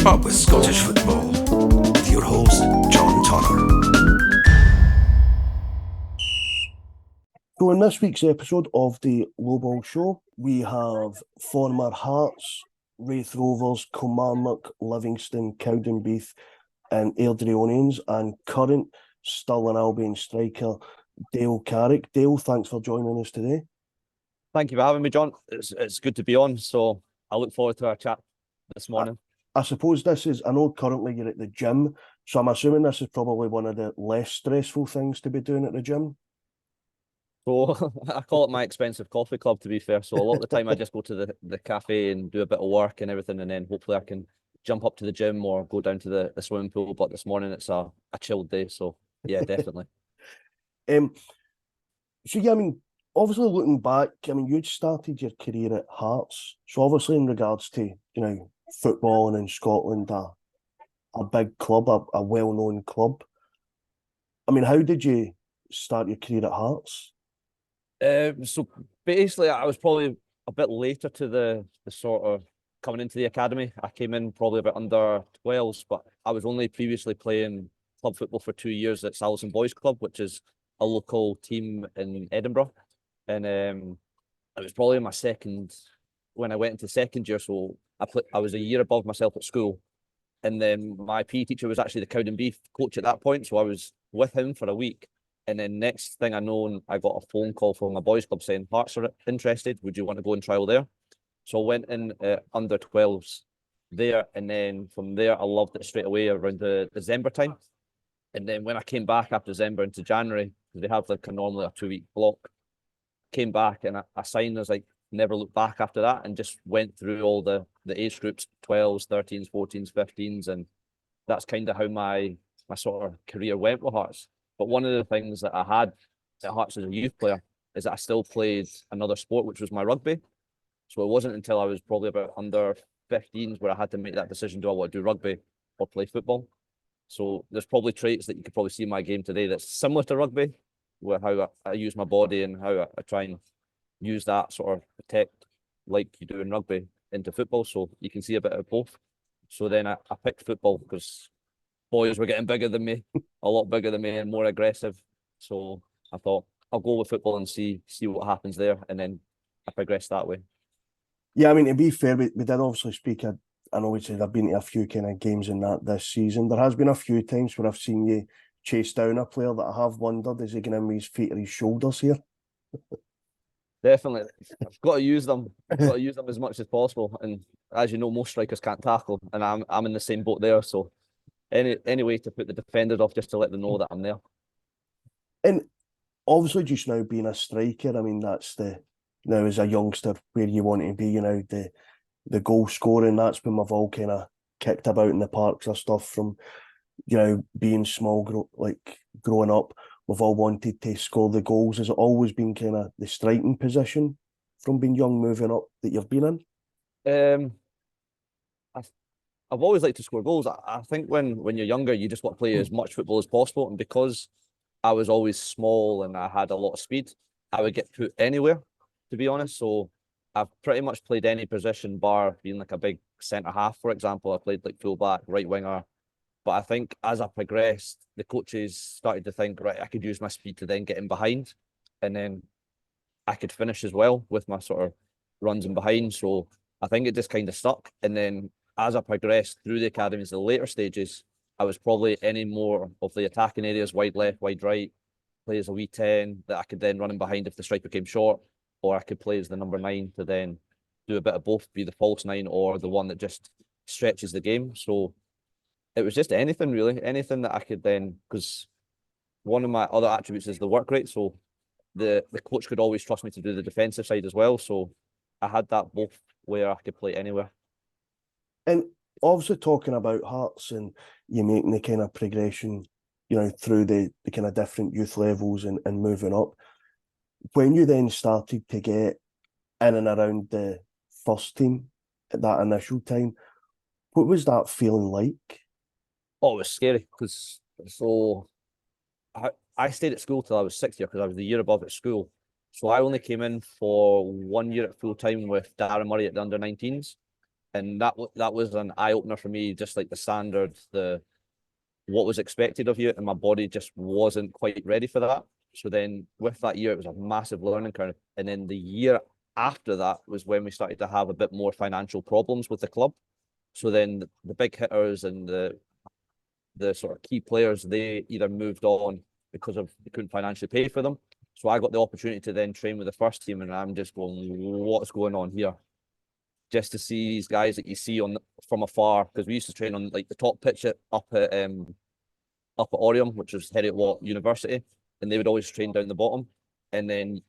Keep up with Scottish football with your host, John Turner. So in this week's episode of the Low Ball Show, we have former Hearts, Raith Rovers, Kilmarnock, Livingston, Cowdenbeath and Airdrieonians and current Stirling Albion striker Dale Carrick. Dale, thanks for joining us today. Thank you for having me, John. It's good to be on, so I look forward to our chat this morning. I suppose I know currently you're at the gym, so I'm assuming this is probably one of the less stressful things to be doing at the gym. So I call it my expensive coffee club, to be fair. So a lot of the time I just go to the cafe and do a bit of work and everything, and then hopefully I can jump up to the gym or go down to the swimming pool. But this morning it's a chilled day, so yeah, definitely. So yeah, I mean, obviously looking back, I mean, you'd started your career at Hearts. So obviously in regards to, footballing in Scotland, a big club, a well-known club. I mean, how did you start your career at Hearts? So basically I was probably a bit later to the sort of coming into the academy. I came in probably about under 12s, but I was only previously playing club football for 2 years at Salison Boys Club, which is a local team in Edinburgh. And it was probably my when I went into second year, so I was a year above myself at school. And then my PE teacher was actually the Cowdenbeath coach at that point, so I was with him for a week. And then next thing I know, I got a phone call from a boys club saying Hearts are interested. Would you want to go and trial there? So I went in under 12s there, and then from there I loved it straight away around the December time. And then when I came back after December into January, because they have normally a 2-week block, came back and I signed. I was like, never looked back after that, and just went through all the age groups, 12s, 13s, 14s, 15s, and that's kind of how my sort of career went with Hearts. But one of the things that I had at Hearts as a youth player is that I still played another sport, which was my rugby. So it wasn't until I was probably about under 15s where I had to make that decision: do I want to do rugby or play football? So there's probably traits that you could probably see in my game today that's similar to rugby, where how I use my body and how I try and use that sort of protect like you do in rugby into football. So you can see a bit of both. So then I picked football because boys were getting bigger than me, a lot bigger than me and more aggressive. So I thought I'll go with football and see what happens there. And then I progressed that way. Yeah, I mean, to be fair, we did obviously speak. I know we said I've been to a few kind of games in that this season. There has been a few times where I've seen you chase down a player that I have wondered, is he going in with his feet or his shoulders here? Definitely. I've got to use them. I've got to use them as much as possible. And as you know, most strikers can't tackle, and I'm in the same boat there. So any way to put the defenders off just to let them know that I'm there. And obviously just now being a striker, I mean, that's now as a youngster where you want to be, the goal scoring, that's been we've all kind of kicked about in the parks or stuff from, being small, growing up. We've all wanted to score the goals. Has it always been kind of the striking position from being young moving up that you've been in? I've always liked to score goals. I think when you're younger, you just want to play as much football as possible. And because I was always small and I had a lot of speed, I would get put anywhere, to be honest. So I've pretty much played any position, bar being like a big centre half, for example. I played like fullback, right winger. But I think as I progressed, the coaches started to think, right, I could use my speed to then get in behind, and then I could finish as well with my sort of runs in behind. So I think it just kind of stuck. And then as I progressed through the academies, the later stages, I was probably any more of the attacking areas, wide left, wide right, play as a wee 10 that I could then run in behind if the striker came short, or I could play as the number 9 to then do a bit of both, be the false 9 or the one that just stretches the game. So it was just anything really, anything that I could then, because one of my other attributes is the work rate. So the coach could always trust me to do the defensive side as well. So I had that both where I could play anywhere. And obviously talking about Hearts and you making the kind of progression, through the kind of different youth levels and moving up. When you then started to get in and around the first team at that initial time, what was that feeling like? Oh, it was scary because I stayed at school till I was 6 years because I was the year above at school. So I only came in for 1 year at full time with Darren Murray at the under-19s. and that was an eye opener for me. Just like the standard, what was expected of you, and my body just wasn't quite ready for that. So then with that year, it was a massive learning curve. And then the year after that was when we started to have a bit more financial problems with the club. So then the big hitters and the sort of key players, they either moved on because of they couldn't financially pay for them. So I got the opportunity to then train with the first team, and I'm just going, what's going on here? Just to see these guys that you see from afar, because we used to train on like the top pitch up at Orium, which was Heriot Watt University, and they would always train down the bottom. And then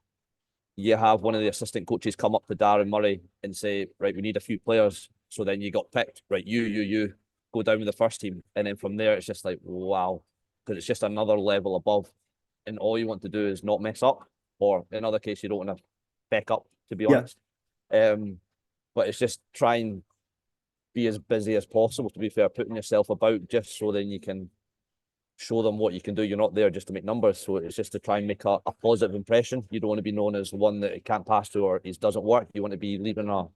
you have one of the assistant coaches come up to Darren Murray and say, right, we need a few players. So then you got picked, right? You go down with the first team. And then from there, it's just like, wow, because it's just another level above. And all you want to do is not mess up, or in other case, you don't want to back up, to be honest. But it's just try and be as busy as possible, to be fair, putting yourself about just so then you can show them what you can do. You're not there just to make numbers. So it's just to try and make a positive impression. You don't want to be known as one that it can't pass to or it doesn't work. You want to be leaving a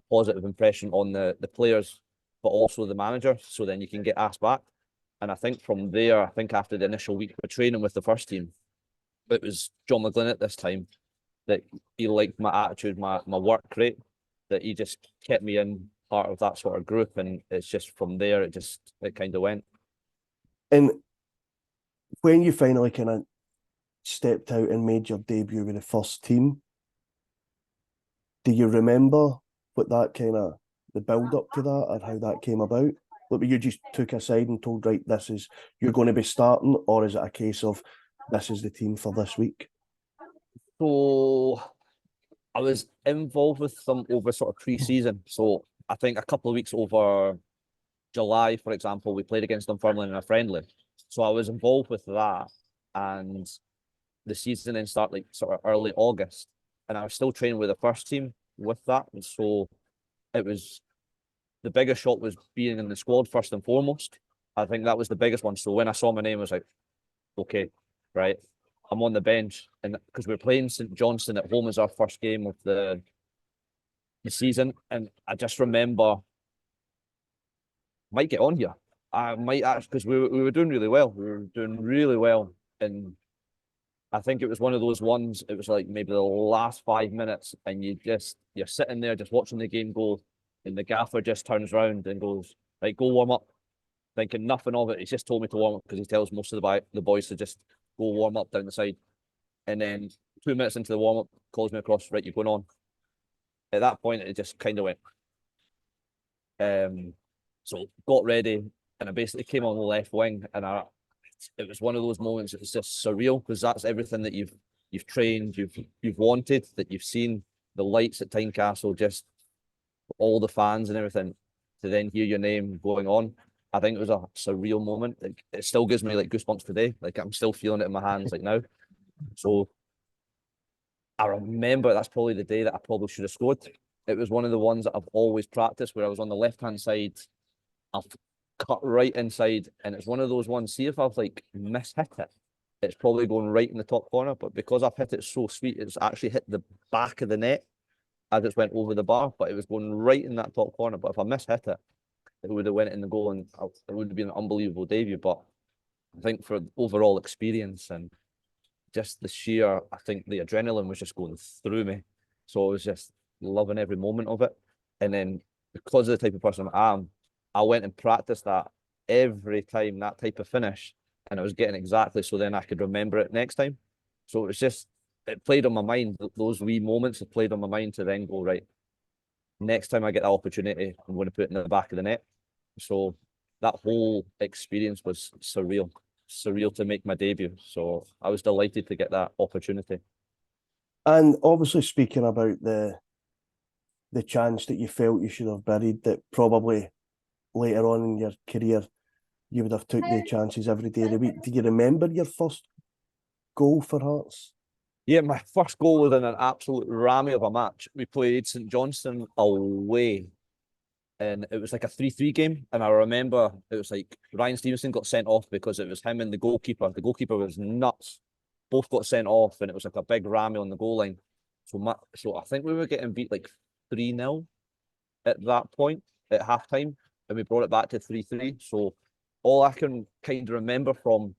positive impression on the players, but also the manager. So then you can get asked back. And I think from there, I think after the initial week of training with the first team, it was John McGlynn at this time that he liked my attitude, my work rate, that he just kept me in part of that sort of group. And it's just from there, it kind of went. And when you finally kind of stepped out and made your debut with the first team, do you remember what that kind of, the build up to that or how that came about? Like, you just took aside and told, right, you're going to be starting, or is it a case of this is the team for this week? So I was involved with them over sort of pre-season. So I think a couple of weeks over July, for example, we played against Dunfermline in a friendly. So I was involved with that, and the season then started like sort of early August, and I was still training with the first team with that. And so it was the biggest shock was being in the squad first and foremost. I think that was the biggest one. So when I saw my name, I was like, okay, right, I'm on the bench, and because we're playing St Johnstone at home as our first game of the season, and I just remember might get on here. I might actually, because we were doing really well. We were doing really well, and I think it was one of those ones. It was like maybe the last 5 minutes, and you're sitting there just watching the game go, and the gaffer just turns around and goes, "Right, go warm up." Thinking nothing of it. He's just told me to warm up because he tells most of the boys to just go warm up down the side. And then 2 minutes into the warm up, calls me across. Right, you're going on. At that point, it just kind of went. So got ready, and I basically came on the left wing, and it was one of those moments. It was just surreal because that's everything that you've trained, you've wanted, that you've seen, the lights at Tynecastle, just all the fans and everything, to then hear your name going on. I think it was a surreal moment. Like, it still gives me like goosebumps today. Like, I'm still feeling it in my hands like now. So I remember that's probably the day that I probably should have scored. It was one of the ones that I've always practiced, where I was on the left-hand side, I've cut right inside, and it's one of those ones. See if I've like mishit it, it's probably going right in the top corner. But because I've hit it so sweet, it's actually hit the back of the net as it went over the bar. But it was going right in that top corner. But if I mishit it, it would have went in the goal, and it would have been an unbelievable debut. But I think for overall experience and just the sheer, I think the adrenaline was just going through me. So I was just loving every moment of it. And then because of the type of person I am, I went and practiced that every time, that type of finish, and I was getting exactly so then I could remember it next time. So it was just, it played on my mind. Those wee moments have played on my mind to then go, right, next time I get that opportunity, I'm going to put it in the back of the net. So that whole experience was surreal to make my debut. So I was delighted to get that opportunity. And obviously, speaking about the chance that you felt you should have buried, that probably later on in your career you would have took the chances every day of the week. Do you remember your first goal for Hearts? Yeah, my first goal was in an absolute rammy of a match. We played St Johnstone away, and it was like a 3-3 game. And I remember it was like Ryan Stevenson got sent off because it was him and the goalkeeper. The goalkeeper was nuts. Both got sent off, and it was like a big rammy on the goal line. So I think we were getting beat like 3-0. at that point at halftime, and we brought it back to 3-3. So all I can kind of remember from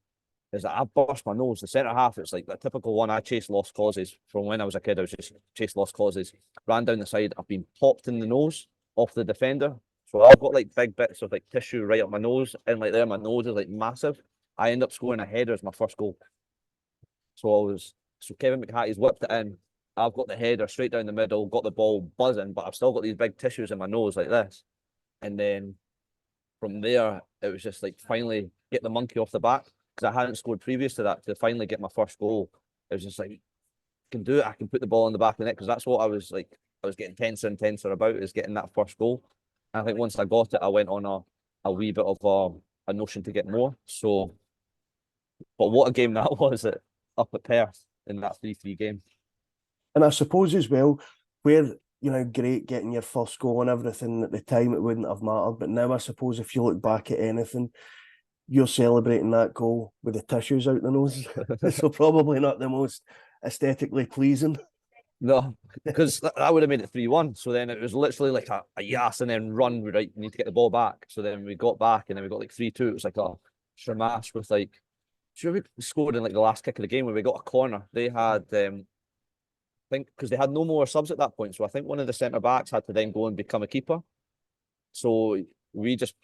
is that I burst my nose. The centre half, it's like the typical one. I chase lost causes from when I was a kid. I was just chase lost causes. Ran down the side. I've been popped in the nose off the defender. So I've got like big bits of like tissue right up my nose, and like there, my nose is like massive. I end up scoring a header as my first goal. So Kevin McHatty's whipped it in. I've got the header straight down the middle, got the ball buzzing, but I've still got these big tissues in my nose like this. And then from there, it was just like finally get the monkey off the back, because I hadn't scored previous to that, to finally get my first goal. It was just like, I can do it. I can put the ball in the back of the net, because that's what I was getting tenser and tenser about, is getting that first goal. And I think once I got it, I went on a wee bit of a notion to get more. So, but what a game that was up at Perth in that 3-3 game. And I suppose as well, where, great getting your first goal and everything, at the time it wouldn't have mattered. But now I suppose if you look back at anything, you're celebrating that goal with the tissues out the nose. So probably not the most aesthetically pleasing. No, because that would have made it 3-1. So then it was literally like a yas and then run. Right, we need to get the ball back. So then we got back and then we got like 3-2. It was like a shamash with like, sure, we scored in like the last kick of the game where we got a corner. They had, I think, because they had no more subs at that point. So I think one of the centre backs had to then go and become a keeper. So we just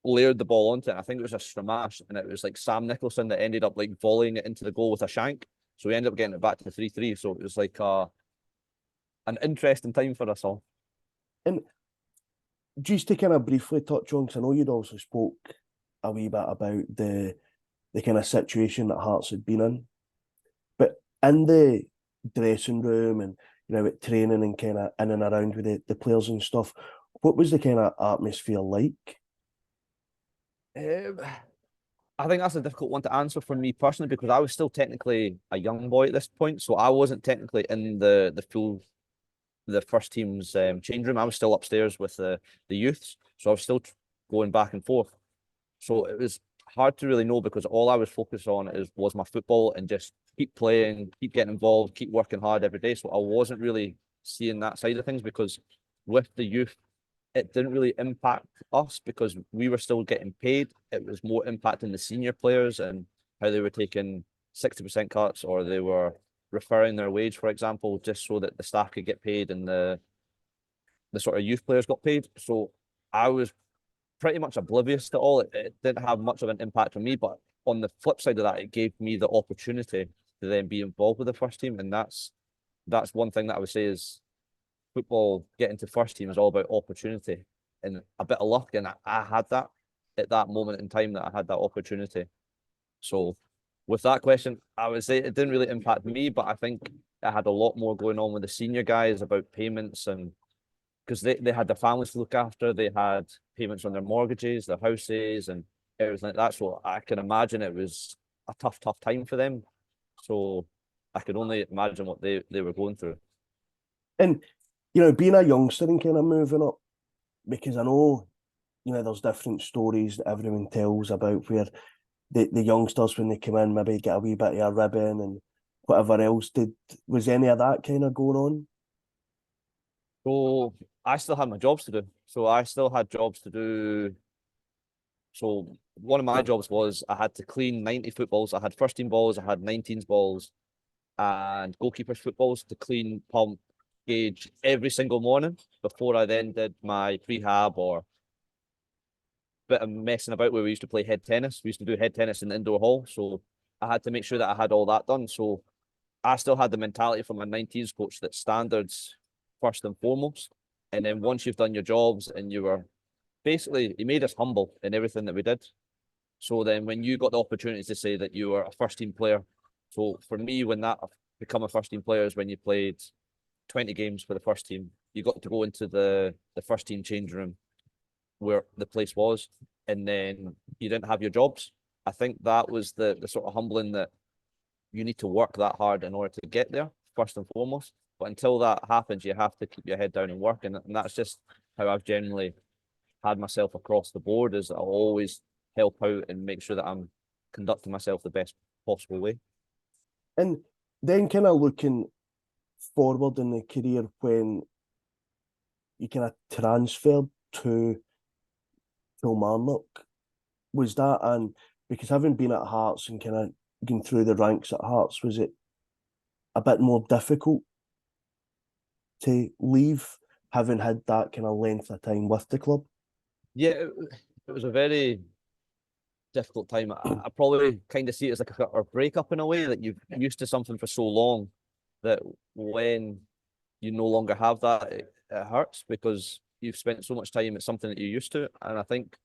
layered the ball onto it. I think it was a stramash, and it was like Sam Nicholson that ended up like volleying it into the goal with a shank. So we ended up getting it back to 3-3. So it was like an interesting time for us all. And just to kind of briefly touch on, because I know you'd also spoke a wee bit about the kind of situation that Hearts had been in, but in the dressing room and at training and kind of in and around with the players and stuff, what was the kind of atmosphere like? I think that's a difficult one to answer for me personally, because I was still technically a young boy at this point, so I wasn't technically in the first team's change room. I was still upstairs with the youths, so I was still going back and forth. So it was hard to really know, because all I was focused on was my football and just keep playing, keep getting involved, keep working hard every day. So I wasn't really seeing that side of things, because with the youth, it didn't really impact us because we were still getting paid. It was more impacting the senior players and how they were taking 60% cuts, or they were referring their wage, for example, just so that the staff could get paid and the sort of youth players got paid. So I was pretty much oblivious to all. It didn't have much of an impact on me, but on the flip side of that, it gave me the opportunity to then be involved with the first team. And that's one thing that I would say is football, getting to first team is all about opportunity and a bit of luck. And I had that at that moment in time, that I had that opportunity. So with that question, I would say it didn't really impact me, but I think I had a lot more going on with the senior guys about payments, and because they had their families to look after, they had payments on their mortgages, their houses, and everything like that. So I can imagine it was a tough time for them. So I could only imagine what they were going through. And being a youngster and kind of moving up, because I know, there's different stories that everyone tells about where the youngsters, when they come in, maybe get a wee bit of a ribbon and whatever else. Was any of that kind of going on? So I still had my jobs to do. So I still had jobs to do. So one of my jobs was I had to clean 90 footballs. I had first team balls, I had 19s balls, and goalkeepers' footballs to clean, pump, gauge every single morning before I then did my prehab or bit of messing about where we used to play head tennis. We used to do head tennis in the indoor hall. So I had to make sure that I had all that done. So I still had the mentality from my 19s coach that standards first and foremost. And then once you've done your jobs and you were basically, he made us humble in everything that we did. So then when you got the opportunity to say that you were a first team player, so for me, when that become a first team player is when you played 20 games for the first team, you got to go into the first team change room where the place was, and then you didn't have your jobs. I think that was the sort of humbling, that you need to work that hard in order to get there, first and foremost. But until that happens, you have to keep your head down and work. And that's just how I've generally had myself across the board, is I'll always help out and make sure that I'm conducting myself the best possible way. And then kind of looking forward in the career, when you kind of transferred to Kilmarnock. Was that, and because having been at Hearts and kind of going through the ranks at Hearts, was it a bit more difficult to leave, having had that kind of length of time with the club? Yeah, it was a very difficult time. I probably kind of see it as like a breakup in a way, that you've used to something for so long that when you no longer have that, it hurts because you've spent so much time at something that you're used to. And I think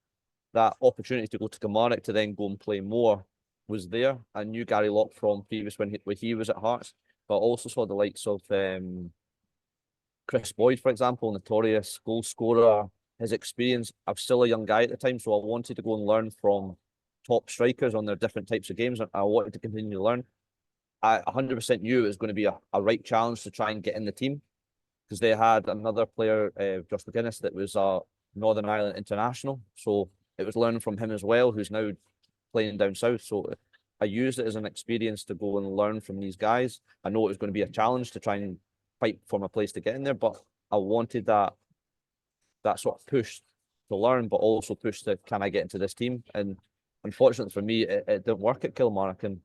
that opportunity to go to Kilmarnock to then go and play more was there. I knew Gary Locke from previous when he was at Hearts, but I also saw the likes of Chris Boyd, for example, notorious goal scorer. His experience, I was still a young guy at the time, so I wanted to go and learn from top strikers on their different types of games. I wanted to continue to learn. I 100% knew it was going to be a right challenge to try and get in the team, because they had another player, Josh McGuinness, that was a Northern Ireland international. So it was learning from him as well, who's now playing down south. So I used it as an experience to go and learn from these guys. I know it was going to be a challenge to try and fight for my place to get in there, but I wanted that sort of push to learn, but also push to, can I get into this team? And unfortunately for me, it didn't work at Kilmarnock, and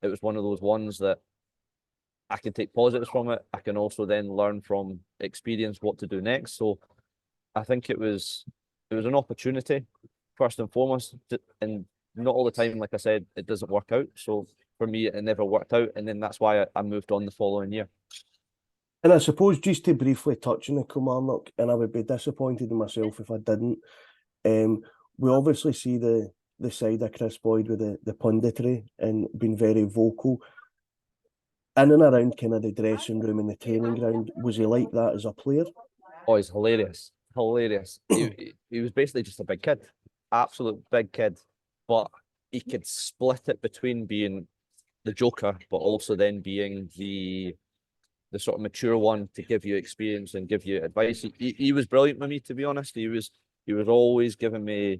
it was one of those ones that I can take positives from it. I can also then learn from experience what to do next. So I think it was an opportunity first and foremost, and not all the time, like I said, it doesn't work out. So for me, it never worked out, and then that's why I moved on the following year. And I suppose just to briefly touch on the Kilmarnock, and I would be disappointed in myself if I didn't. We obviously see the side of Chris Boyd with the punditry and being very vocal. In and around kind of the dressing room and the training ground, was he like that as a player? Oh, he's hilarious. Hilarious. He was basically just a big kid, absolute big kid, but he could split it between being the joker, but also then being the sort of mature one to give you experience and give you advice. He was brilliant with me, to be honest. He was always giving me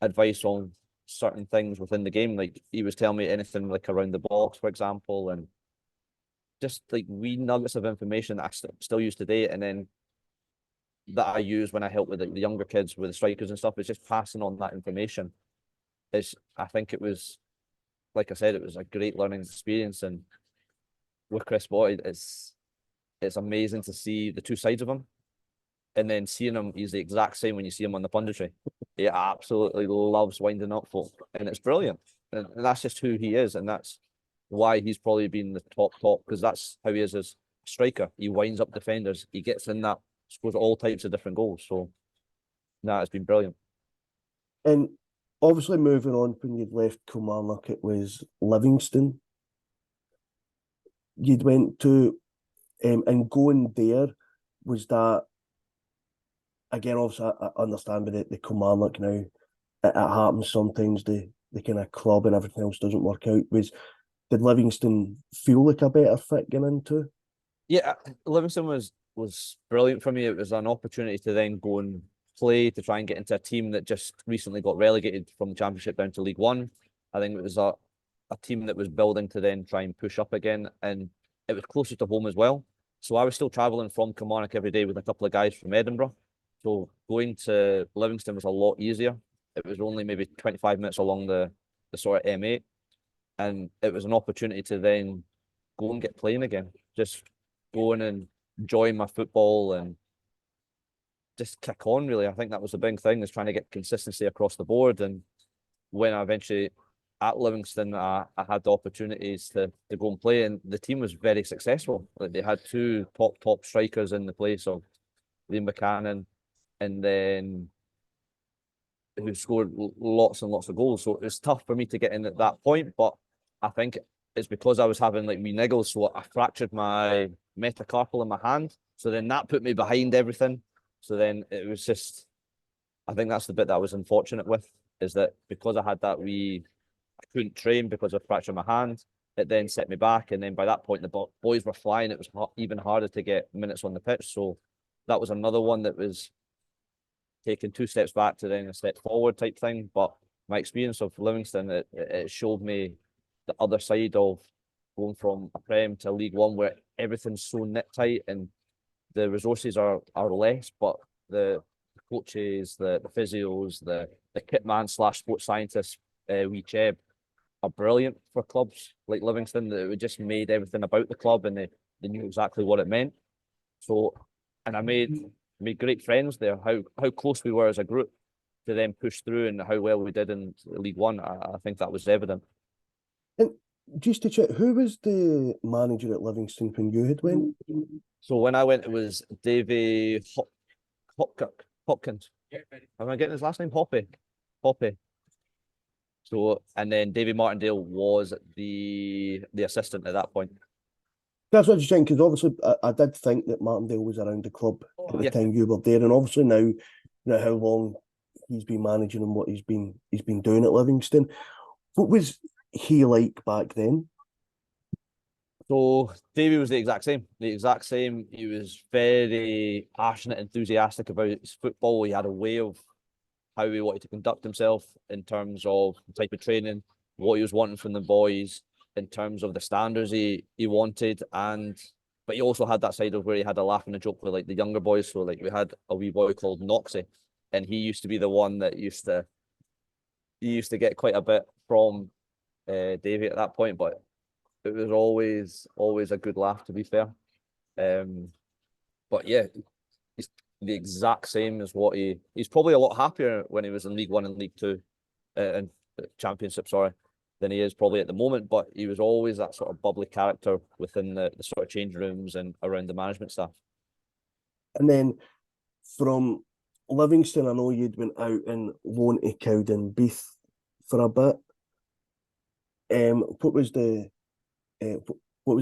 advice on certain things within the game. Like he was telling me anything like around the box, for example, and just like wee nuggets of information that I still use today, and then that I use when I help with the younger kids with the strikers and stuff. Is just passing on that information. I think it was, like I said, it was a great learning experience, and with Chris Boyd, it's amazing to see the two sides of him, and then seeing him, he's the exact same when you see him on the punditry. He absolutely loves winding up folk, and it's brilliant, and that's just who he is, and that's why he's probably been the top, because that's how he is as a striker. He winds up defenders, he gets in that, scores all types of different goals. So that has been brilliant. And obviously moving on, when you'd left Kilmarnock, it was Livingston. You'd went to, and going there, was that, again, obviously I understand with the Kilmarnock now, it happens sometimes, the kind of club and everything else doesn't work out. Did Livingston feel like a better fit getting into? Yeah, Livingston was brilliant for me. It was an opportunity to then go and play, to try and get into a team that just recently got relegated from the Championship down to League One. I think it was a team that was building to then try and push up again, and it was closer to home as well. So I was still travelling from Kilmarnock every day with a couple of guys from Edinburgh. So going to Livingston was a lot easier. It was only maybe 25 minutes along the sort of M8. And it was an opportunity to then go and get playing again. Just going and enjoying my football and just kick on, really. I think that was the big thing, is trying to get consistency across the board. And when I eventually at Livingston, I had the opportunities to go and play, and the team was very successful. Like they had two top strikers in the place of Liam Buchanan, and then who scored lots and lots of goals. So it was tough for me to get in at that point, but I think it's because I was having like wee niggles. So I fractured my metacarpal in my hand. So then that put me behind everything. So then it was just, I think that's the bit that I was unfortunate with, is that because I had that I couldn't train because I fractured my hand. It then set me back. And then by that point, the boys were flying. It was even harder to get minutes on the pitch. So that was another one that was taking 2 steps back to then a step forward type thing. But my experience of Livingston, it showed me the other side of going from a Prem to League One, where everything's so knit tight and the resources are less, but the coaches, the physios, the kit man / sports scientists, wee Cheb, are brilliant for clubs like Livingston. That it just made everything about the club, and they knew exactly what it meant. So, and I made great friends there. How close we were as a group to then push through, and how well we did in League One. I think that was evident. And just to check, who was the manager at Livingston when you had went? So when I went, it was Davy Hopkins. Am I getting his last name? Hoppy. So, and then Davy Martindale was the assistant at that point. That's what I was saying, because obviously I did think that Martindale was around the club at the time you were there, and obviously now, you know how long he's been managing and what he's been doing at Livingston. What was he like back then? So Davy was the exact same. He was very passionate, enthusiastic about his football. He had a way of how he wanted to conduct himself in terms of the type of training, what he was wanting from the boys, in terms of the standards he wanted, but he also had that side of where he had a laugh and a joke with like the younger boys. So like we had a wee boy called Noxie, and he used to be the one that used to get quite a bit from Davy at that point, but it was always a good laugh, to be fair. But yeah, he's the exact same as what he's probably a lot happier when he was in League One and League Two, and Championship, sorry, than he is probably at the moment. But he was always that sort of bubbly character within the sort of change rooms and around the management staff. And then from Livingston, I know you'd went out and loaned to Cowdenbeath for a bit. What was the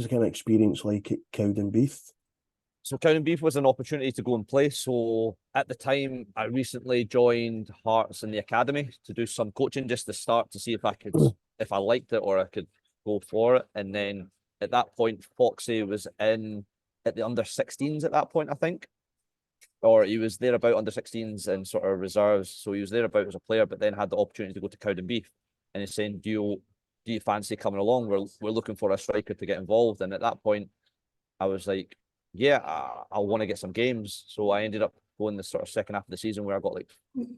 kind of experience like at Cowdenbeath? So Cowdenbeath was an opportunity to go and play. So at the time, I recently joined Hearts in the academy to do some coaching just to start to see if I liked it or I could go for it. And then at that point, Foxy was in at the under-16s at that point, I think. Or he was there about under-16s and sort of reserves. So he was there about as a player, but then had the opportunity to go to Cowdenbeath. And he's saying, do you fancy coming along? We're looking for a striker to get involved. And at that point, I was like, yeah, I want to get some games. So I ended up going the sort of second half of the season where I got like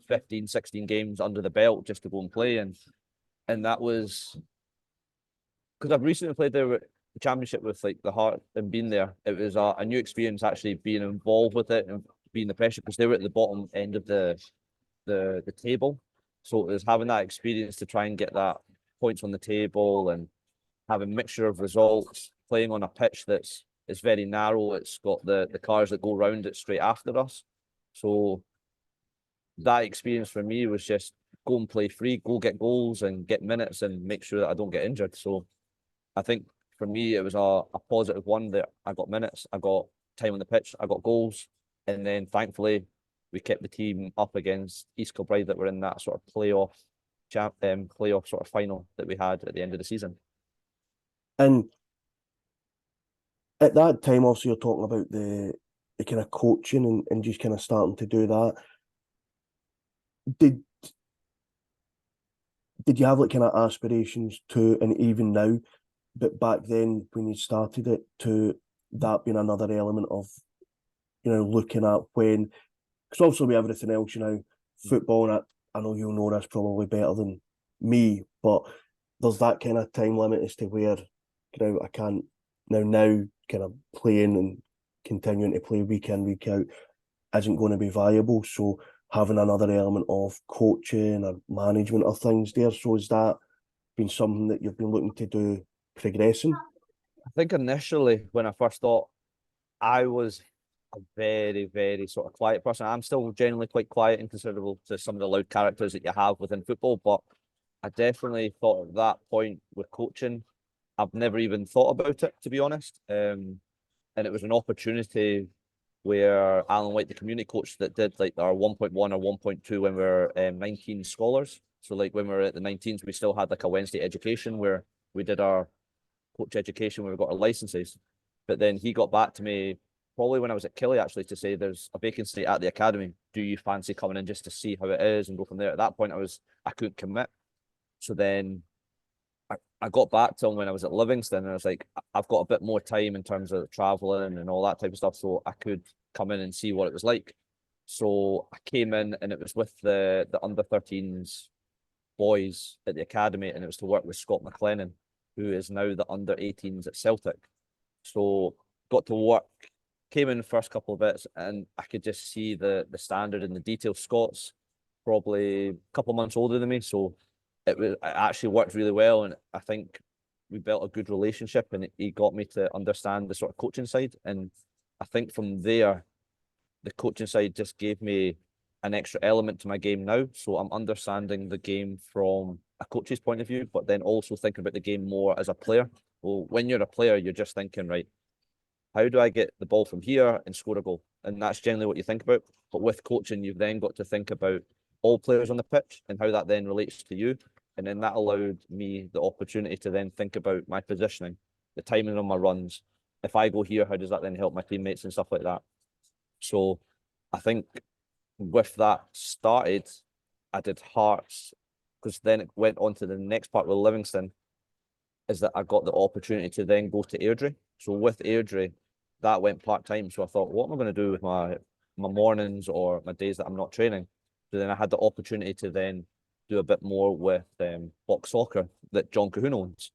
15, 16 games under the belt just to go and play. And that was because I've recently played the championship with like the Heart and been there. It was a new experience actually being involved with it and being the pressure, because they were at the bottom end of the table. So it was having that experience to try and get that points on the table and have a mixture of results, playing on a pitch it's very narrow. It's got the cars that go round it straight after us. So that experience for me was just go and play free, go get goals and get minutes and make sure that I don't get injured. So I think for me, it was a positive one that I got minutes, I got time on the pitch, I got goals. And then thankfully, we kept the team up against East Kilbride that were in that sort of playoff sort of final that we had at the end of the season. And at that time, also, you're talking about the kind of coaching and just kind of starting to do that. Did you have like kind of aspirations to, and even now, but back then when you started it, to that being another element of, you know, looking at when, because also with everything else, you know, football, and I know you'll know this probably better than me, but there's that kind of time limit as to where, you know, I can't now kind of playing and continuing to play week in, week out isn't going to be viable. So having another element of coaching or management of things there. So has that been something that you've been looking to do progressing? I think initially when I first thought, I was a very, very sort of quiet person. I'm still generally quite quiet and considerable to some of the loud characters that you have within football, but I definitely thought at that point with coaching, I've never even thought about it, to be honest. And it was an opportunity where Alan White, the community coach that did like our 1.1 or 1.2 when we were 19 scholars. So like when we were at the 19s, we still had like a Wednesday education where we did our coach education where we got our licenses. But then he got back to me probably when I was at Killy actually to say there's a vacancy at the academy. Do you fancy coming in just to see how it is and go from there? At that point, I couldn't commit. So then I got back to him when I was at Livingston and I was like, I've got a bit more time in terms of traveling and all that type of stuff. So I could come in and see what it was like. So I came in and it was with the under-13s boys at the academy, and it was to work with Scott McLennan, who is now the under-18s at Celtic. So got to work, came in the first couple of bits, and I could just see the standard and the detail. Scott's probably a couple of months older than me, so it actually worked really well, and I think we built a good relationship, and he got me to understand the sort of coaching side. And I think from there, the coaching side just gave me an extra element to my game now. So I'm understanding the game from a coach's point of view, but then also thinking about the game more as a player. Well, when you're a player, you're just thinking, right, how do I get the ball from here and score a goal? And that's generally what you think about. But with coaching, you've then got to think about all players on the pitch and how that then relates to you. And then that allowed me the opportunity to then think about my positioning, the timing of my runs. If I go here, how does that then help my teammates and stuff like that? So I think with that started, I did Hearts, because then it went on to the next part with Livingston, is that I got the opportunity to then go to Airdrie. So with Airdrie, that went part-time. So I thought, what am I going to do with my mornings or my days that I'm not training? So then I had the opportunity to then do a bit more with box soccer that John Cahoon owns.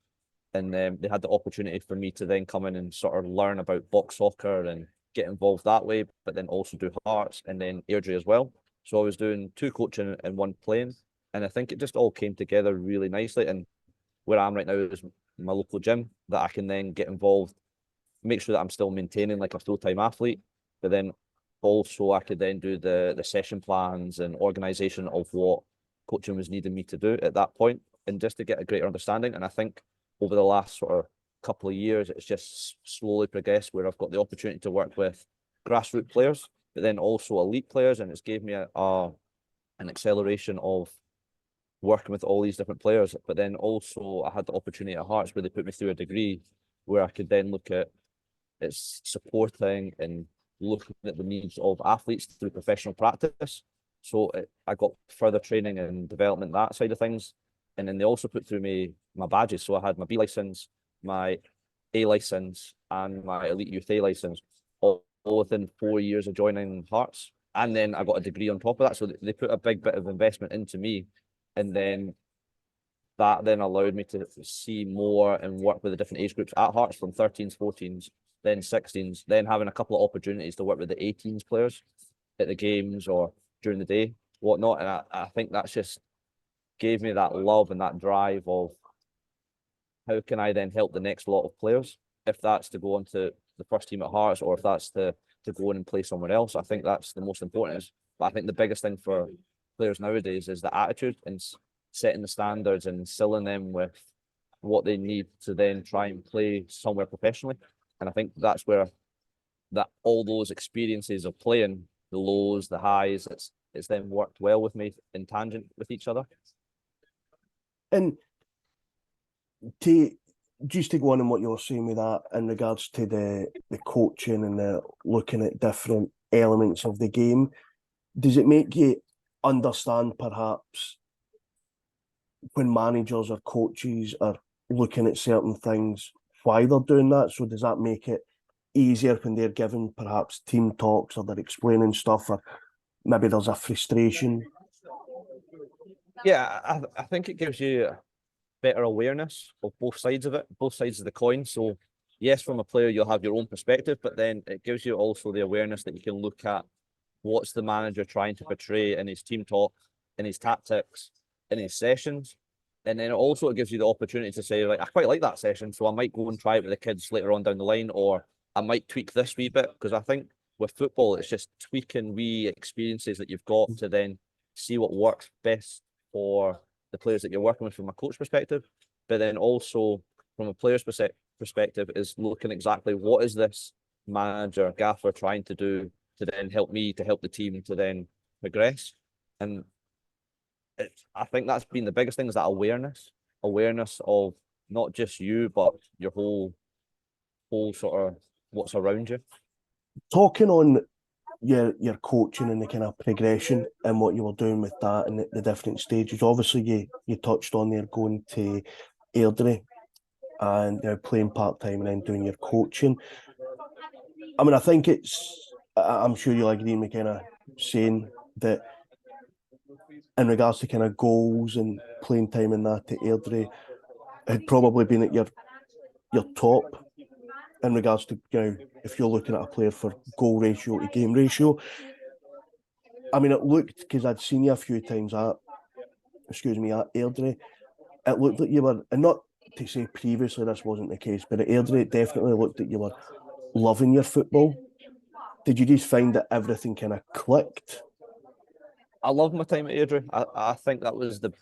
And they had the opportunity for me to then come in and sort of learn about box soccer and get involved that way, but then also do Hearts and then Airdrie as well. So I was doing 2 coaching and 1 playing. And I think it just all came together really nicely. And where I am right now is my local gym that I can then get involved, make sure that I'm still maintaining like a full-time athlete, but then also I could then do the session plans and organisation of what coaching was needing me to do at that point, and just to get a greater understanding. And I think over the last sort of couple of years, it's just slowly progressed where I've got the opportunity to work with grassroots players, but then also elite players, and it's gave me an acceleration of working with all these different players. But then also I had the opportunity at Hearts where they put me through a degree where I could then look at it's supporting and looking at the needs of athletes through professional practice. So I got further training and development, that side of things. And then they also put through me my badges. So I had my B license, my A license, and my Elite Youth A license, all within 4 years of joining Hearts. And then I got a degree on top of that. So they put a big bit of investment into me. And then that then allowed me to see more and work with the different age groups at Hearts, from 13s, 14s, then 16s, then having a couple of opportunities to work with the 18s players at the games or during the day, whatnot. And I think that's just gave me that love and that drive of how can I then help the next lot of players, if that's to go on to the first team at Hearts or if that's to go in and play somewhere else. I think that's the most important. But I think the biggest thing for players nowadays is the attitude and setting the standards and instilling them with what they need to then try and play somewhere professionally. And I think that's where that all those experiences of playing, the lows, the highs, it's then worked well with me in tangent with each other. And to just to go on in what you're saying with that in regards to the coaching and the looking at different elements of the game, does it make you understand perhaps when managers or coaches are looking at certain things, why they're doing that? So does that make it easier when they're giving perhaps team talks or they're explaining stuff, or maybe there's a frustration? Yeah, I think it gives you better awareness of both sides of it, both sides of the coin. So yes, from a player, you'll have your own perspective, but then it gives you also the awareness that you can look at what's the manager trying to portray in his team talk, in his tactics, in his sessions. And then also it gives you the opportunity to say, like, I quite like that session, so I might go and try it with the kids later on down the line, or I might tweak this wee bit. Because I think with football, it's just tweaking wee experiences that you've got to then see what works best for the players that you're working with from a coach perspective. But then also from a player's perspective is looking exactly what is this manager, gaffer trying to do to then help me, to help the team to then progress. And I think that's been the biggest thing, is that awareness of not just you, but your whole sort of what's around you. Talking on your coaching and the kind of progression and what you were doing with that and the different stages, obviously you touched on there going to Airdrie and playing part-time and then doing your coaching. I mean, I think I'm sure you'll agree with kind of saying that in regards to kind of goals and playing time and that, Airdrie had probably been at your top in regards to, if you're looking at a player for goal ratio to game ratio. I mean, it looked, because I'd seen you a few times at Airdrie, it looked like you were, and not to say previously this wasn't the case, but at Airdrie it definitely looked like you were loving your football. Did you just find that everything kind of clicked? I love my time at Airdrie. I think that was the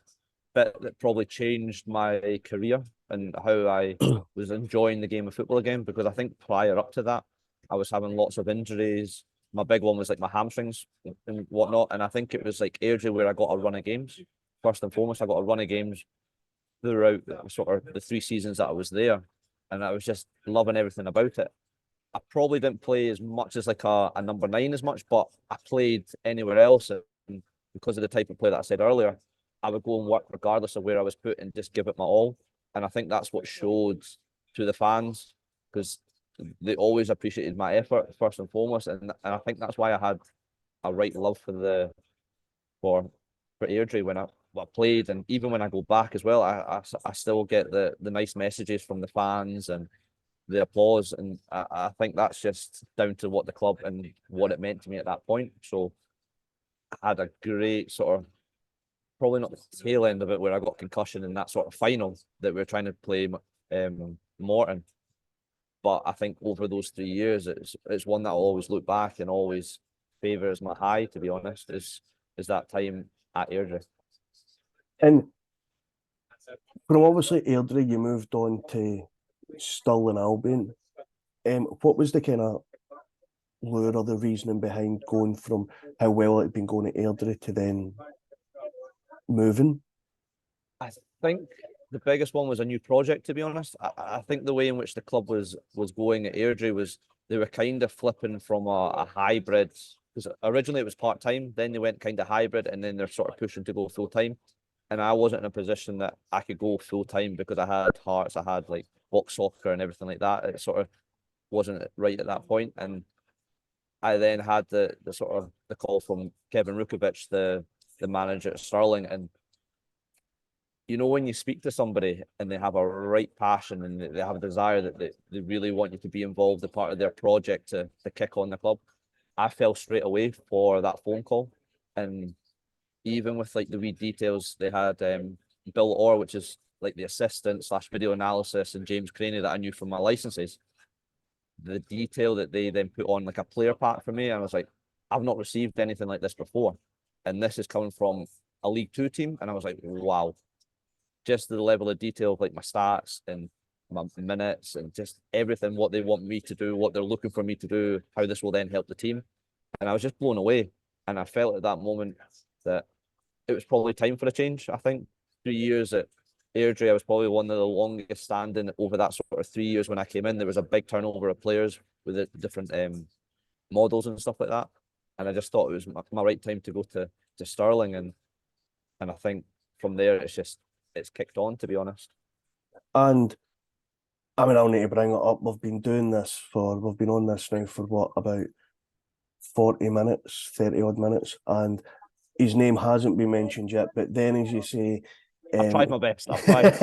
bit that probably changed my career and how I was enjoying the game of football again, because I think prior up to that, I was having lots of injuries. My big one was like my hamstrings and whatnot. And I think it was like Airdrie where I got a run of games. First and foremost, I got a run of games throughout sort of the 3 seasons that I was there. And I was just loving everything about it. I probably didn't play as much as like a number 9 as much, but I played anywhere else. And because of the type of player that I said earlier, I would go and work regardless of where I was put and just give it my all. And I think that's what showed to the fans, because they always appreciated my effort first and foremost. And I think that's why I had a right love for Airdrie when I played, and even when I go back as well, I still get the nice messages from the fans and the applause, and I think that's just down to what the club and what it meant to me at that point. So I had a great sort of, probably not the tail end of it where I got concussion in that sort of final that we were trying to play Morton, but I think over those 3 years, it's one that I'll always look back and always favour as my high. To be honest, is that time at Airdrie. And from obviously Airdrie, you moved on to Stirling Albion. What was the kind of lure or the reasoning behind going from how well it had been going at Airdrie to then moving? I think the biggest one was a new project, to be honest. I think the way in which the club was going at Airdrie was they were kind of flipping from a hybrid, because originally it was part-time, then they went kind of hybrid, and then they're sort of pushing to go full-time. And I wasn't in a position that I could go full-time because I had Hearts, I had like box soccer and everything like that. It sort of wasn't right at that point. And I then had the sort of the call from Kevin Rukovic, the manager at Stirling, and you know, when you speak to somebody and they have a right passion and they have a desire that they really want you to be involved, a part of their project to kick on the club, I fell straight away for that phone call. And even with like the wee details, they had Bill Orr, which is like the assistant / video analysis, and James Craney that I knew from my licenses. The detail that they then put on like a player pack for me, I was like, I've not received anything like this before. And this is coming from a League Two team. And I was like, wow. Just the level of detail of like my stats and my minutes and just everything, what they want me to do, what they're looking for me to do, how this will then help the team. And I was just blown away. And I felt at that moment that it was probably time for a change. I think 3 years at Airdrie, I was probably one of the longest standing over that sort of 3 years. When I came in, there was a big turnover of players with the different models and stuff like that. And I just thought it was my right time to go to Stirling. And I think from there, it's kicked on, to be honest. And I mean, I'll need to bring it up. We've been on this now for what, about 40 minutes, 30 odd minutes, and his name hasn't been mentioned yet. But then, as you say, I've tried my best. I've tried.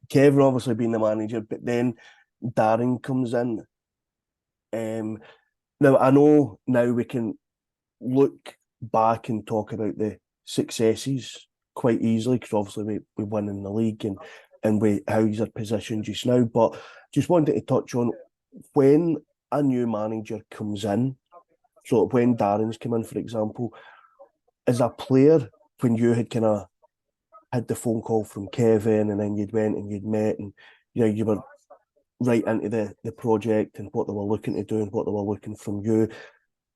Kevin obviously being the manager, but then Darren comes in. Now, I know now we can look back and talk about the successes quite easily, because obviously we won in the league and how he's positioned just now. But just wanted to touch on when a new manager comes in. So when Darren's come in, for example, as a player, when you had kind of had the phone call from Kevin, and then you'd went and you'd met, and you were right into the project and what they were looking to do and what they were looking from you.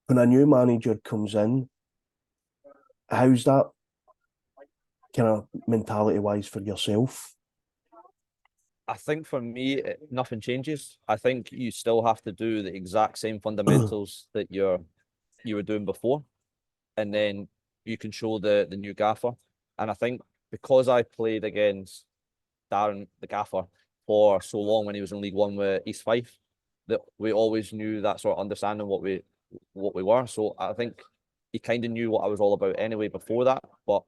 When a new manager comes in, how's that kind of mentality wise for yourself? I think for me, nothing changes. I think you still have to do the exact same fundamentals that you were doing before, and then you can show the new gaffer. And I think because I played against Darren, the gaffer, for so long when he was in League One with East Fife, that we always knew that sort of understanding what we what we were. So I think he kind of knew what I was all about anyway before that. But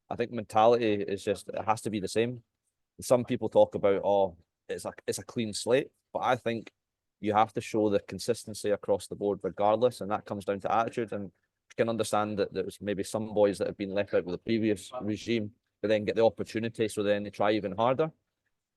I think mentality is just, it has to be the same. Some people talk about, oh, it's a clean slate, but I think you have to show the consistency across the board regardless, and that comes down to attitude. And you can understand that there was maybe some boys that have been left out with the previous regime, but then get the opportunity, so then they try even harder.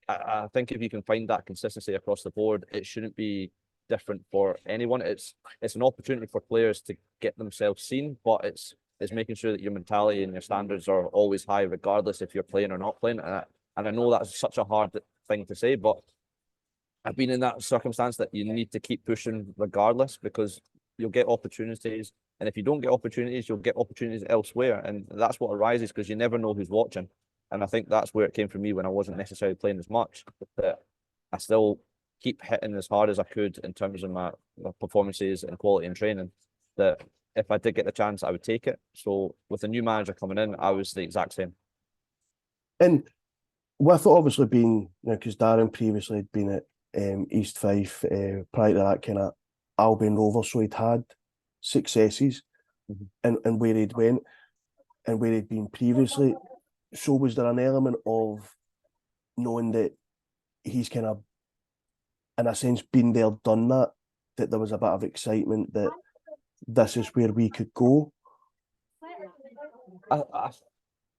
I think if you can find that consistency across the board, it shouldn't be different for anyone. It's an opportunity for players to get themselves seen, but it's making sure that your mentality and your standards are always high, regardless if you're playing or not playing. And I know that's such a hard thing to say, but I've been in that circumstance that you need to keep pushing regardless, because you'll get opportunities. And if you don't get opportunities, you'll get opportunities elsewhere. And that's what arises, because you never know who's watching. And I think that's where it came from me when I wasn't necessarily playing as much, that I still keep hitting as hard as I could in terms of my performances and quality and training, that if I did get the chance, I would take it. So with a new manager coming in, I was the exact same. And with it obviously being, because Darren previously had been at East Fife, prior to that kind of Albion Rovers, so he'd had successes and where he'd went and where he'd been previously. So was there an element of knowing that he's kind of, in a sense, been there, done that there was a bit of excitement that this is where we could go?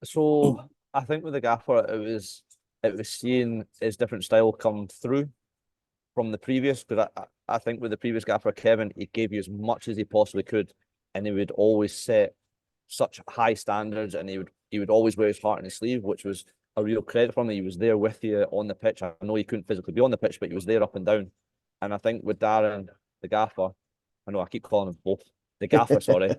So I think with the gaffer, it was seeing his different style come through from the previous, because I think with the previous gaffer, Kevin, he gave you as much as he possibly could, and he would always set such high standards, and he would always wear his heart on his sleeve, which was a real credit for him. He was there with you on the pitch. I know he couldn't physically be on the pitch, but he was there up and down. And I think with Darren, the gaffer, I know I keep calling him both, the gaffer, sorry,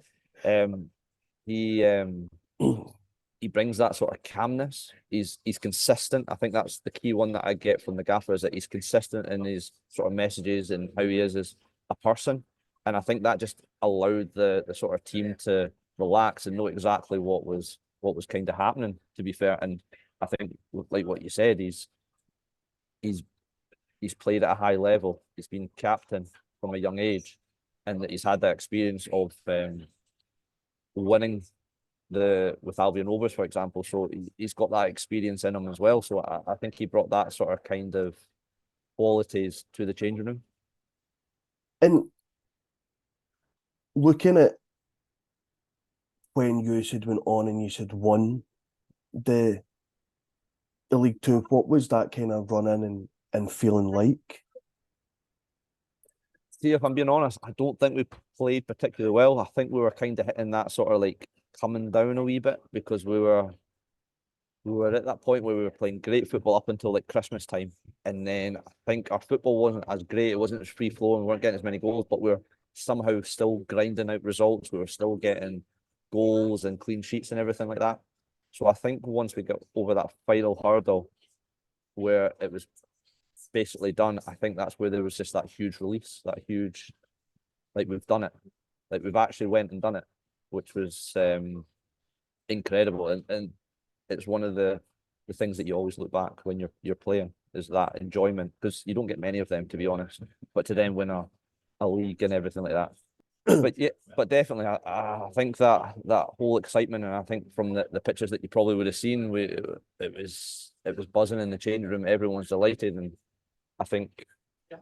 he brings that sort of calmness. He's consistent. I think that's the key one that I get from the gaffer, is that he's consistent in his sort of messages and how he is as a person. And I think that just allowed the sort of team to relax and know exactly what was kind of happening, to be fair. And I think, like what you said, he's played at a high level. He's been captain from a young age, and that he's had that experience of winning with Albion Rovers, for example. So he's got that experience in him as well. So I think he brought that sort of kind of qualities to the changing room. And looking at when you had went on and you had won the League Two, what was that kind of run in and feeling like? See, if I'm being honest, I don't think we played particularly well. I think we were kind of hitting that sort of like coming down a wee bit, because we were at that point where we were playing great football up until like Christmas time, and then I think our football wasn't as great. It wasn't as free flowing. We weren't getting as many goals, but we were somehow still grinding out results. We were still getting goals and clean sheets and everything like that. So I think once we got over that final hurdle where it was basically done, I think that's where there was just that huge release, that huge, like, we've done it, like we've actually went and done it, which was incredible. And it's one of the things that you always look back when you're playing, is that enjoyment, because you don't get many of them, to be honest. But to then win a league and everything like that. But yeah, but definitely, I think that whole excitement, and I think from the pictures that you probably would have seen, it was buzzing in the changing room. Everyone's delighted, and I think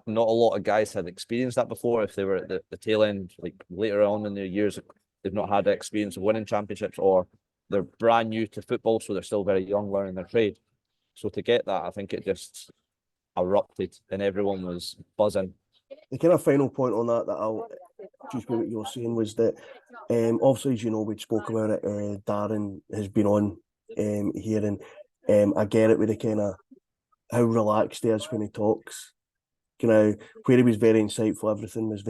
not a lot of guys had experienced that before. If they were at the tail end, like later on in their years, they've not had the experience of winning championships, or they're brand new to football, so they're still very young learning their trade. So to get that, I think it just erupted, and everyone was buzzing. The kind of final point on that I'll just what you were saying was that obviously, as you know, we'd spoke about it. Darren has been on here, and I get it with the kind of how relaxed he is when he talks. You know, where he was very insightful, everything was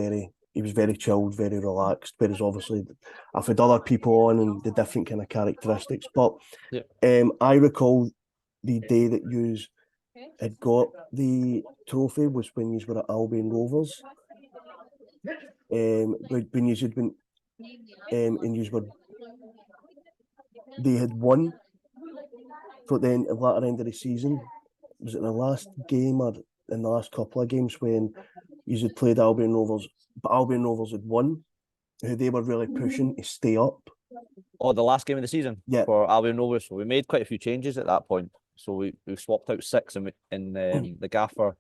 he was very chilled, very relaxed. Whereas obviously, I've had other people on and the different kind of characteristics. But yeah. I recall the day that you had got the trophy was when you were at Albion Rovers. When you had been, and you were, they had won. So then, at the latter end of the season, was it the last game or in the last couple of games when you had played Albion Rovers, but Albion Rovers had won? who they were really pushing to stay up. Oh, the last game of the season for Albion Rovers. So we made quite a few changes at that point. So we swapped out 6 and the gaffer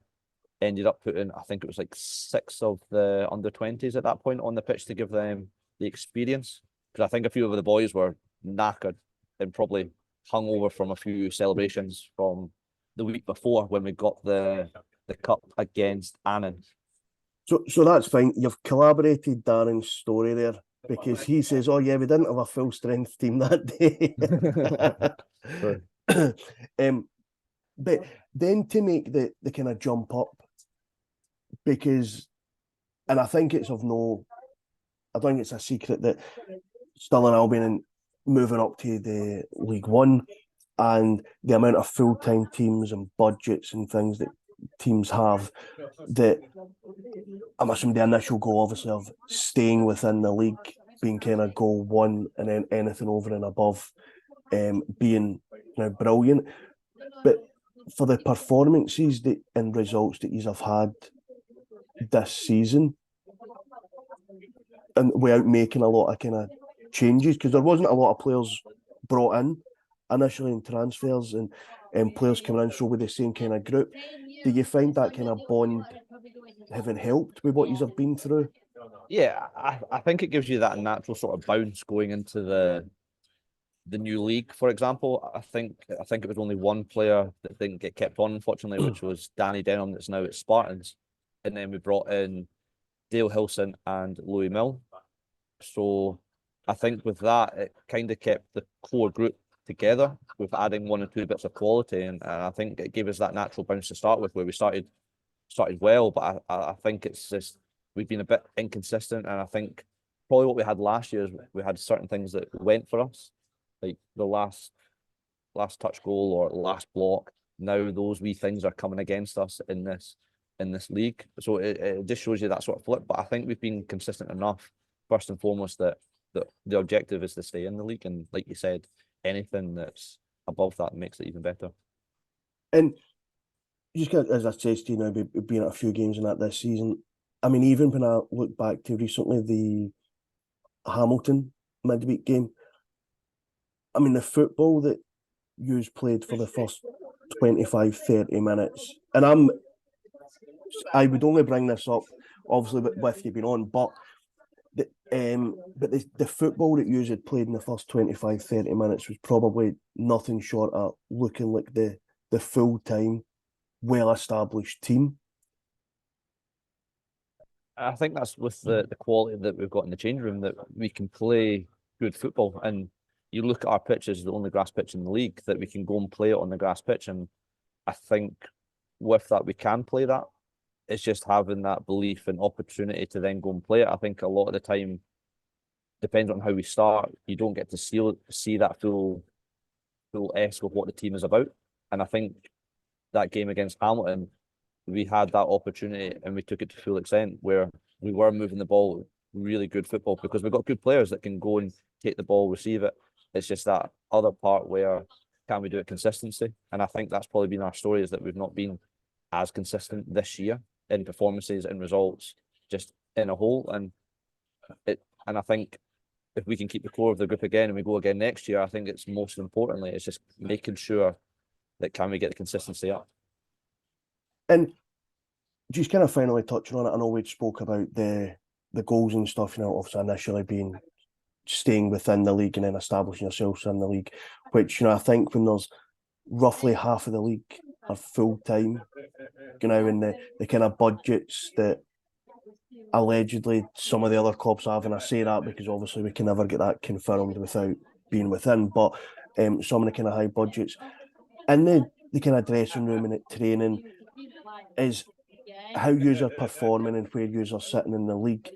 ended up putting, I think it was like 6 of the under-20s at that point on the pitch to give them the experience. Because I think a few of the boys were knackered and probably hungover from a few celebrations from the week before when we got the cup against Annan. So that's fine. You've collaborated Darren's story there because he says, "Oh yeah, we didn't have a full strength team that day." But then to make the kind of jump up, because, and I think it's I don't think it's a secret that Stirling Albion and moving up to the League One and the amount of full-time teams and budgets and things that teams have, that I'm assuming the initial goal obviously of staying within the league being kind of goal one, and then anything over and above being brilliant. But for the performances and results that you have had this season, and without making a lot of kind of changes, because there wasn't a lot of players brought in initially in transfers and players coming in, so with the same kind of group, do you find that kind of bond having helped with what you have been through? Yeah, I think it gives you that natural sort of bounce going into the new league. For example, I think it was only one player that didn't get kept on, unfortunately, which was Danny Denham, that's now at Spartans. And then we brought in Dale Hilson and Louis Mill. So I think with that, it kind of kept the core group together with adding 1 or 2 bits of quality. And I think it gave us that natural bounce to start with, where we started well. But I think it's just we've been a bit inconsistent. And I think probably what we had last year is we had certain things that went for us, like the last touch goal or last block. Now those wee things are coming against us in this league. So it just shows you that sort of flip. But I think we've been consistent enough, first and foremost, that the objective is to stay in the league. And like you said, anything that's above that makes it even better. And just as I said to you, being at a few games in that this season, I mean, even when I look back to recently the Hamilton midweek game, I mean, the football that you played for the first 25, 30 minutes, and I would only bring this up, obviously, with you being on, but the football that you had played in the first 25, 30 minutes was probably nothing short of looking like the full-time, well-established team. I think that's with the quality that we've got in the change room, that we can play good football. And you look at our pitch as the only grass pitch in the league, that we can go and play it on the grass pitch. And I think with that, we can play that. It's just having that belief and opportunity to then go and play it. I think a lot of the time, depends on how we start, you don't get to see that full esque of what the team is about. And I think that game against Hamilton, we had that opportunity and we took it to full extent, where we were moving the ball, really good football, because we've got good players that can go and take the ball, receive it. It's just that other part where can we do it consistency? And I think that's probably been our story, is that we've not been as consistent this year in performances and results, just in a whole. And I think if we can keep the core of the group again and we go again next year, I think it's most importantly, it's just making sure that can we get the consistency up. And just kind of finally touching on it, I know we spoke about the goals and stuff, obviously initially being staying within the league and then establishing yourselves in the league, which, I think when there's roughly half of the league are full-time, and the kind of budgets that allegedly some of the other clubs have, and I say that because obviously we can never get that confirmed without being within, but some of the kind of high budgets in the kind of dressing room and at training is how yous are performing and where yous are sitting in the league.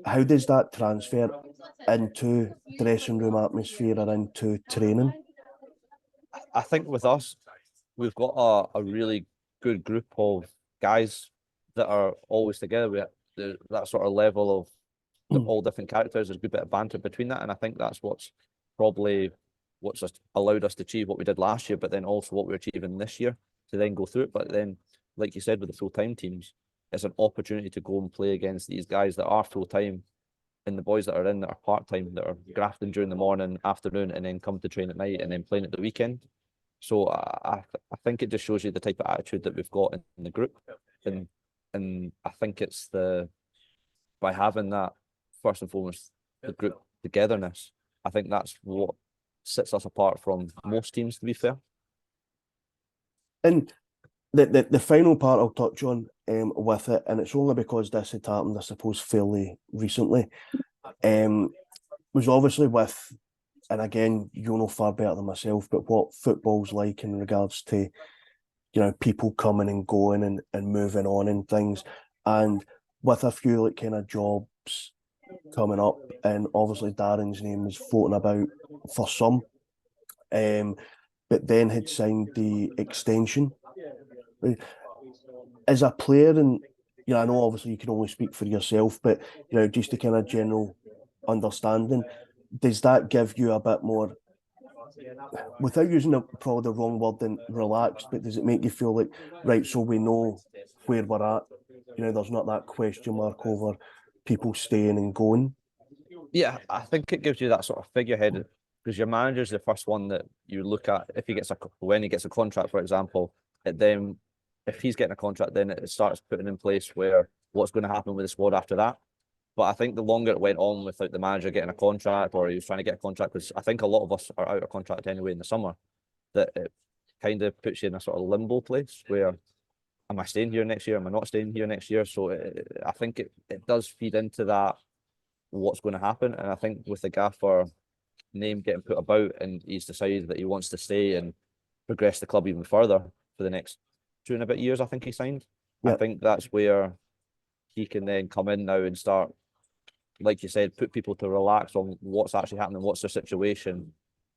How does that transfer into dressing room atmosphere or into training? I think with us, we've got a really good group of guys that are always together. We have that sort of level of all different characters. There's a good bit of banter between that, and I think that's what's allowed us to achieve what we did last year, but then also what we're achieving this year, to then go through it. But then, like you said, with the full-time teams, it's an opportunity to go and play against these guys that are full-time and the boys that are in that are part-time, that are grafting during the morning, afternoon, and then come to train at night and then playing at the weekend. So I think it just shows you the type of attitude that we've got in the group. And I think it's by having that, first and foremost, the group togetherness, I think that's what sets us apart from most teams, to be fair. And the final part I'll touch on with it, and it's only because this had happened, I suppose, fairly recently, was obviously with, and again, you'll know far better than myself, but what football's like in regards to, you know, people coming and going and moving on and things. And with a few like kind of jobs coming up, and obviously Darren's name was floating about for some, but then had signed the extension. As a player, and you know, I know obviously you can only speak for yourself, but you know, just a kind of general understanding, does that give you a bit more, without using probably the wrong word, than relaxed, but does it make you feel like, right, so we know where we're at? You know, there's not that question mark over people staying and going. Yeah, I think it gives you that sort of figurehead, because your manager's the first one that you look at if he gets when he gets a contract, for example. Then, if he's getting a contract, then it starts putting in place where what's going to happen with the squad after that. But I think the longer it went on without the manager getting a contract, or he was trying to get a contract, because I think a lot of us are out of contract anyway in the summer, that it kind of puts you in a sort of limbo place where, am I staying here next year? Am I not staying here next year? So I think it does feed into that, what's going to happen. And I think with the gaffer name getting put about, and he's decided that he wants to stay and progress the club even further for the next 2.5 years, I think he signed. Yeah. I think that's where he can then come in now and start, like you said, put people to relax on what's actually happening, what's their situation,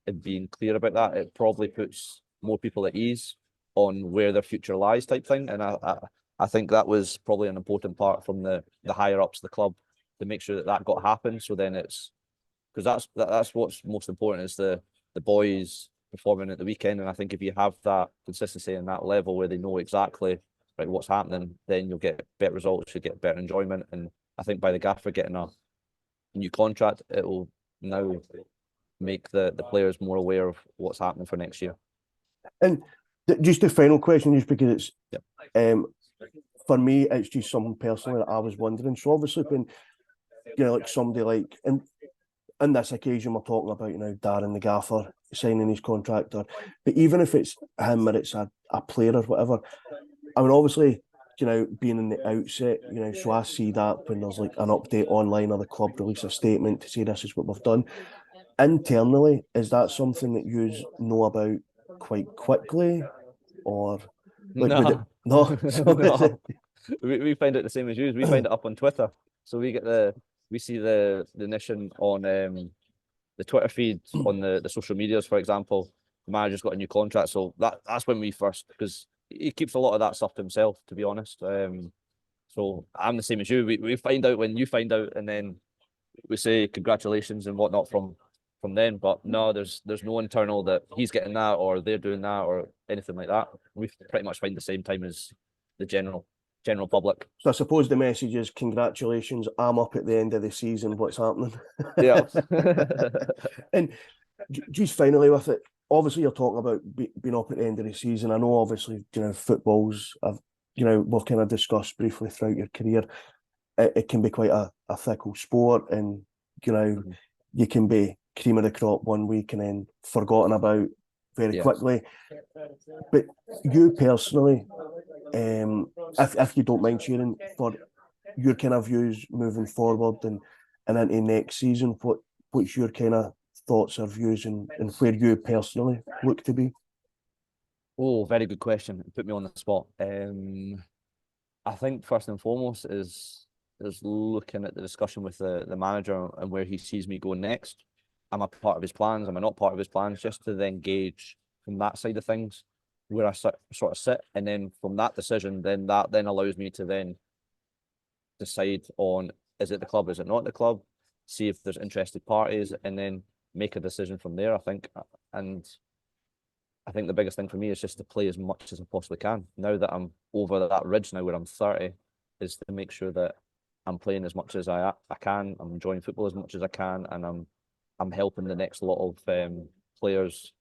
and being clear about that. It probably puts more people at ease on where their future lies, type thing. And I think that was probably an important part from the higher ups of the club, to make sure that got happened. So then it's, because that's what's most important, is the boys performing at the weekend. And I think if you have that consistency and that level where they know exactly right what's happening, then you'll get better results, you'll get better enjoyment. And I think by the gaffer getting a new contract, it will now make the players more aware of what's happening for next year. And just a final question, just because it's, Yep. For me, it's just something personally that I was wondering. So obviously when, you know, like somebody like, and on this occasion, we're talking about, you know, Darren the gaffer signing his contract, but even if it's him or it's a player or whatever, I mean, obviously, you know, being in the outset, you know, so I see that when there's like an update online or the club release a statement to say this is what we've done. Internally, is that something that you know about quite quickly, or like No, no? no. We find out the same as you. We find it up on Twitter, so we see the nation on the Twitter feed, on the social medias, for example. The manager's got a new contract, so that's when we first, because he keeps a lot of that stuff to himself, to be honest. So I'm the same as you. We find out when you find out, and then we say congratulations and whatnot from then. But no, there's no internal that he's getting that or they're doing that or anything like that. We pretty much find the same time as the general public. So I suppose the message is congratulations, I'm up at the end of the season, what's happening? Yeah. And just finally with it, obviously you're talking about being up at the end of the season. I know obviously, you know, football's, you know, we've kind of discussed briefly throughout your career, it can be quite a fickle sport, and, you know, you can be cream of the crop one week and then forgotten about very quickly. But you personally, if you don't mind sharing, for your kind of views moving forward and into next season, what's your kind of thoughts or views, and where you personally look to be? Oh, very good question. Put me on the spot. I think first and foremost is looking at the discussion with the manager and where he sees me going next. Am I part of his plans? Am I not part of his plans? Just to then gauge from that side of things where I sort of sit, and then from that decision, then that allows me to then decide on, is it the club, is it not the club, see if there's interested parties, and then make a decision from there, I think. And I think the biggest thing for me is just to play as much as I possibly can. Now that I'm over that ridge now where I'm 30, is to make sure that I'm playing as much as I can. I'm enjoying football as much as I can, and I'm helping the next lot of players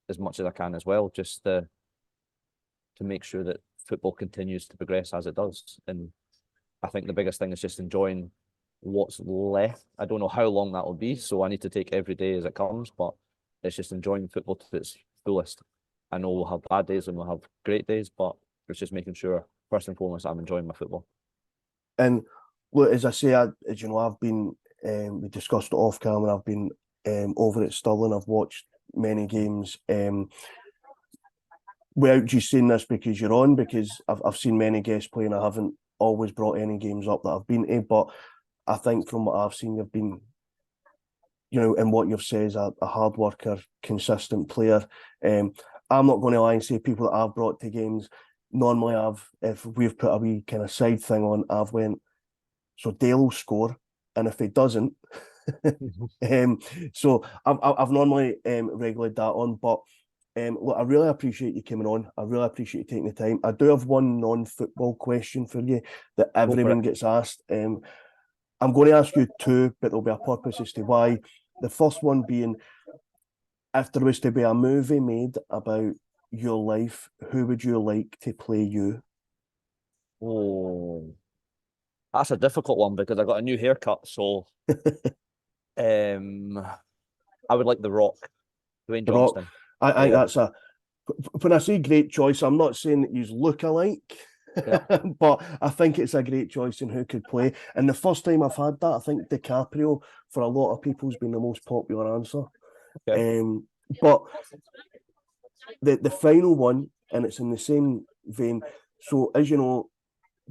as much as I can as well, just to make sure that football continues to progress as it does. And I think the biggest thing is just enjoying what's left. I don't know how long that will be, so I need to take every day as it comes, but it's just enjoying football to its fullest. I know we'll have bad days and we'll have great days, but it's just making sure, first and foremost, I'm enjoying my football. And look, as I say, as you know, I've been, we discussed it off camera, I've been over at Stirling, I've watched many games. Without you saying this because you're on, because I've seen many guests play and I haven't always brought any games up that I've been to, but I think from what I've seen, you've been, you know, in what you've said, is a hard worker, consistent player. I'm not going to lie and say people that I've brought to games, normally if we've put a wee kind of side thing on, I've went, so Dale will score, and if he doesn't, so I've normally regulated that on, but look, I really appreciate you coming on. I really appreciate you taking the time. I do have one non-football question for you that everyone gets asked. I'm going to ask you two, but there'll be a purpose as to why. The first one being, if there was to be a movie made about your life, who would you like to play you? Oh, that's a difficult one because I got a new haircut, so I would like The Rock, Dwayne The Rock. Johnson. I think that's when I say great choice, I'm not saying that you look alike, but I think it's a great choice in who could play. And the first time I've had that, I think DiCaprio for a lot of people has been the most popular answer. But the final one, and it's in the same vein. So as you know,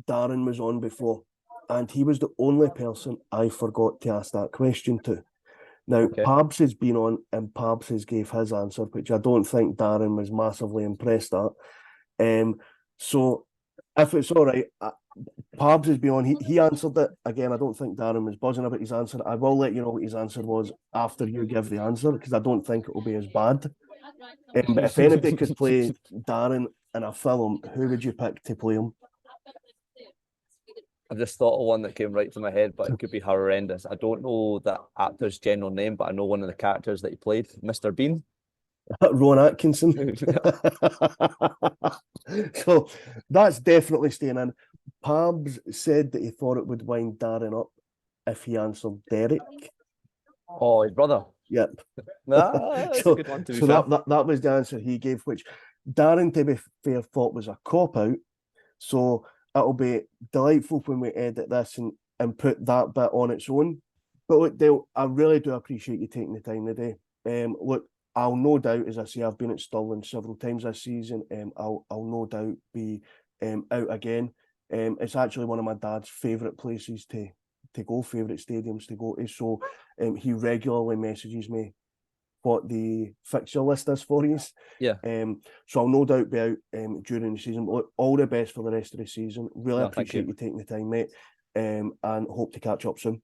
Darren was on before, and he was the only person I forgot to ask that question to. Now, Pabs has been on, and Pabs has gave his answer, which I don't think Darren was massively impressed at. So, if it's all right, Pabs has been on. He answered it. Again, I don't think Darren was buzzing about his answer. I will let you know what his answer was after you give the answer, because I don't think it will be as bad. But if anybody could play Darren in a film, who would you pick to play him? I've just thought of one that came right to my head, but it could be horrendous. I don't know that actor's general name, but I know one of the characters that he played, Mr. Bean. Ron Atkinson. So that's definitely staying in. Pabs said that he thought it would wind Darren up if he answered Derek. Oh, his brother. Yep. That's a good one to be fair. So that was the answer he gave, which Darren, to be fair, thought was a cop-out. So it'll be delightful when we edit this and put that bit on its own. But look, Dale, I really do appreciate you taking the time today. Look, I'll no doubt, as I say, I've been at Stirling several times this season. I'll no doubt be out again. It's actually one of my dad's favourite places to go, favourite stadiums to go to. So he regularly messages me what the fixture list is for you. Yeah. So I'll no doubt be out during the season. Look, all the best for the rest of the season. Really appreciate you taking the time, mate. And hope to catch up soon.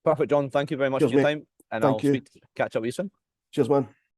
Perfect, John. Thank you very much for your time. And I'll catch up with you soon. Cheers, man.